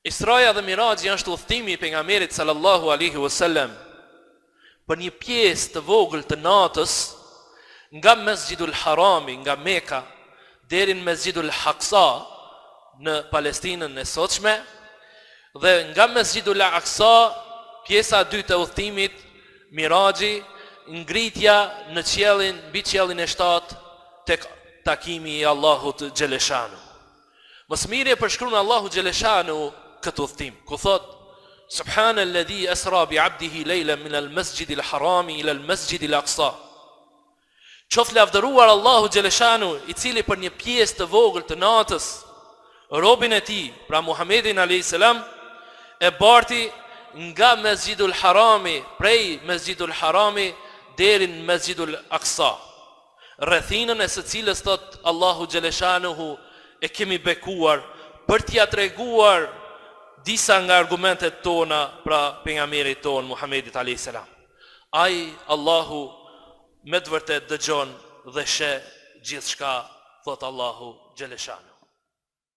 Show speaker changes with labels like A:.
A: Israja dhe Miraxhi është udhëtimi i pejgamberit sallallahu alaihi wasallam për një pjesë të vogël të natës nga Mesjidul Harami, nga Meka, deri në Mesjidul Aqsa në Palestinën e sotshme, dhe nga Mesjidul Aqsa pjesa e dytë e udhëtimit, Miraxhi, ngritja në qiellin, mbi qiellin e 7 tek takimi i Allahut xheleshanu. Mësmiri e përshkruan Allahu xheleshanu këtë udhëtim, ku thot: Subhanalladhi asra bi 'abdihi laylan min al-masjidil harami ila al-masjidil aqsa. Qoft lavdëruar Allahu xheleshanu, i cili për një pjesë të vogël të natës robin e tij, pra Muhammedin alayhis salam, e barti nga Mesjidul Harami, prej Mesjidul Harami deri në Mesjidul Aqsa, rrethinën e së cilës thot Allahu xheleshanuhu e kemi bekuar për t'ia treguar disa nga argumentet tona pra pejgamberit ton Muhammedit alayhis salam. Ai Allahu me të vërtet dëgjon dhe sheh gjithçka, thot Allahu xheleshanu.